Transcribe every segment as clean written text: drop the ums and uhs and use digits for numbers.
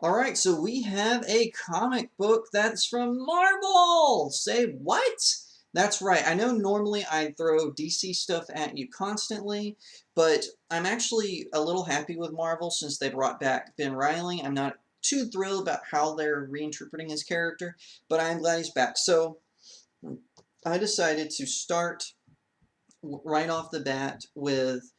All right, so we have a comic book that's from Marvel. Say what? That's right. I know normally I throw DC stuff at you constantly, but I'm actually a little happy with Marvel since they brought back Ben Reilly. I'm not too thrilled about how they're reinterpreting his character, but I'm glad he's back. So I decided to start right off the bat with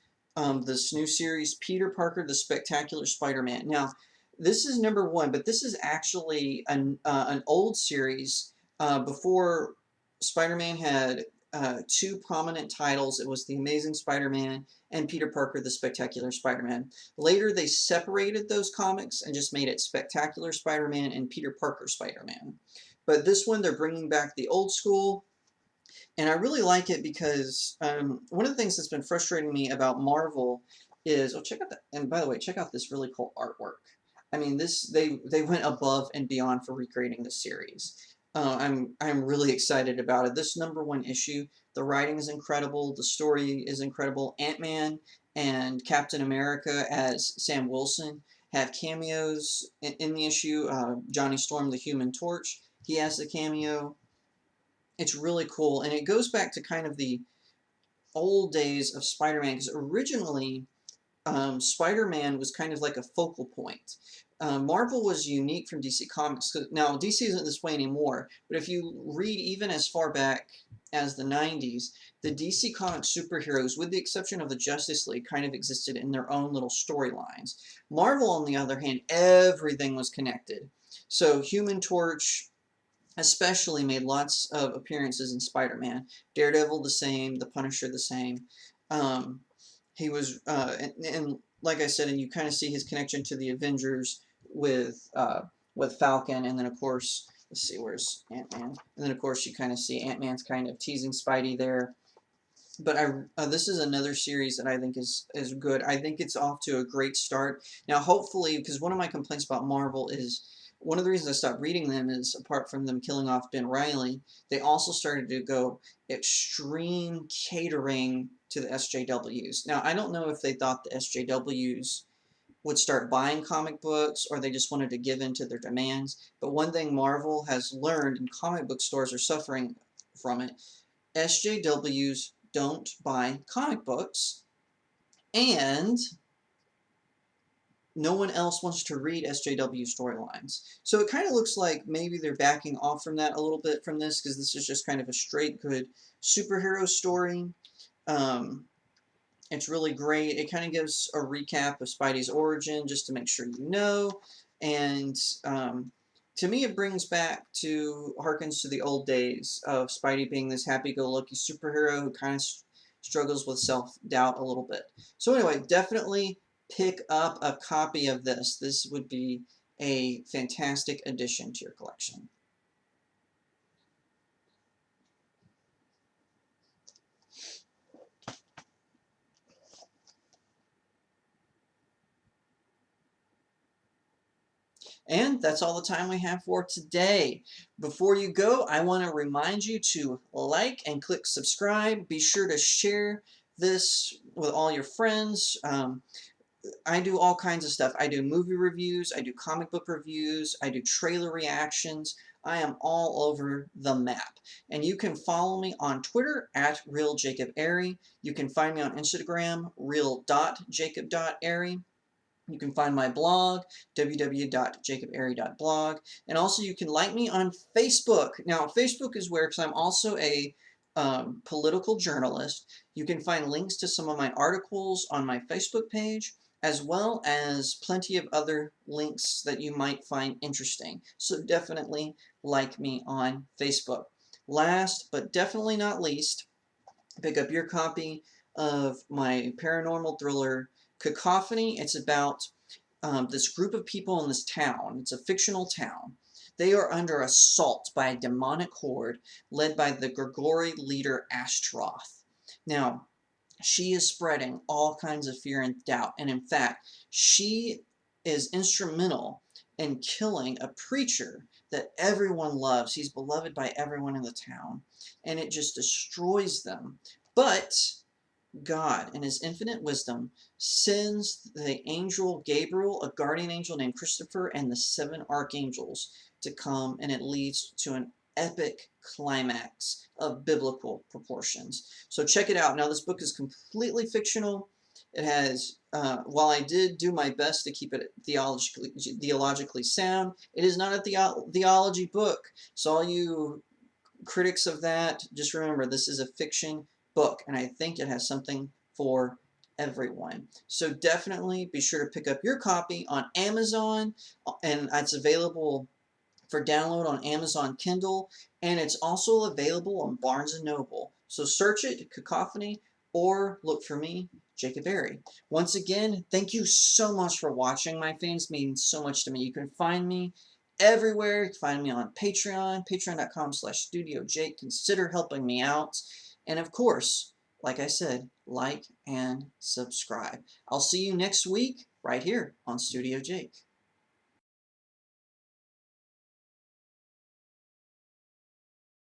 this new series, Peter Parker, the Spectacular Spider-Man. Now, this is number one, but this is actually an old series before Spider-Man had two prominent titles. It was The Amazing Spider-Man and Peter Parker, the Spectacular Spider-Man. Later, they separated those comics and just made it Spectacular Spider-Man and Peter Parker Spider-Man. But this one, they're bringing back the old school, and I really like it because one of the things that's been frustrating me about Marvel is, oh, check out that, and by the way, check out this really cool artwork. I mean, they went above and beyond for recreating the series. I'm really excited about it. This number one issue, the writing is incredible, the story is incredible. Ant-Man and Captain America as Sam Wilson have cameos in the issue. Johnny Storm, the Human Torch, he has a cameo. It's really cool, and it goes back to kind of the old days of Spider-Man, because originally Spider-Man was kind of like a focal point. Marvel was unique from DC Comics. Now, DC isn't this way anymore, but if you read even as far back as the 90s, the DC Comics superheroes, with the exception of the Justice League, kind of existed in their own little storylines. Marvel, on the other hand, everything was connected. So Human Torch especially made lots of appearances in Spider-Man. Daredevil the same, the Punisher the same. Um, he was, and like I said, and you kind of see his connection to the Avengers with Falcon, and then of course, let's see, where's Ant-Man? And then of course you kind of see Ant-Man's kind of teasing Spidey there. But this is another series that I think is good. I think it's off to a great start. Now, hopefully, because one of my complaints about Marvel is one of the reasons I stopped reading them is, apart from them killing off Ben Reilly, they also started to go extreme catering to the SJWs. Now, I don't know if they thought the SJWs would start buying comic books or they just wanted to give in to their demands. But one thing Marvel has learned, and comic book stores are suffering from it, SJWs don't buy comic books, and no one else wants to read SJW storylines. So it kind of looks like maybe they're backing off from that a little bit from this, because this is just kind of a straight good superhero story. Um, it's really great. It kind of gives a recap of Spidey's origin, just to make sure you know. And to me, it brings back to, harkens to the old days of Spidey being this happy-go-lucky superhero who kind of struggles with self-doubt a little bit. So anyway, definitely pick up a copy of this. This would be a fantastic addition to your collection. And that's all the time we have for today. Before you go, I want to remind you to like and click subscribe. Be sure to share this with all your friends. I do all kinds of stuff. I do movie reviews, I do comic book reviews, I do trailer reactions. I am all over the map. And you can follow me on Twitter at RealJacobAiry. You can find me on Instagram, real.jacob.airy. You can find my blog, www.jacobairy.blog. And also you can like me on Facebook. Now, Facebook is where, because I'm also a political journalist, you can find links to some of my articles on my Facebook page, as well as plenty of other links that you might find interesting. So definitely like me on Facebook. Last, but definitely not least, pick up your copy of my paranormal thriller, Cacophony. It's about this group of people in this town. It's a fictional town. They are under assault by a demonic horde led by the Grigori leader Ashtaroth. Now, she is spreading all kinds of fear and doubt, and in fact, she is instrumental in killing a preacher that everyone loves. He's beloved by everyone in the town, and it just destroys them. But God, in his infinite wisdom, sends the angel Gabriel, a guardian angel named Christopher, and the 7 archangels to come, and it leads to an epic climax of biblical proportions. So check it out. Now, this book is completely fictional. It has, while I did do my best to keep it theologically sound, it is not a theology book. So all you critics of that, just remember this is a fiction book, and I think it has something for everyone. So definitely be sure to pick up your copy on Amazon, and it's available for download on Amazon Kindle, and it's also available on Barnes & Noble. So search it, Cacophony, or look for me, Jacob Berry. Once again, thank you so much for watching. My fans mean so much to me. You can find me everywhere. You can find me on Patreon, patreon.com/StudioJake. Consider helping me out. And of course, like I said, like and subscribe. I'll see you next week right here on Studio Jake.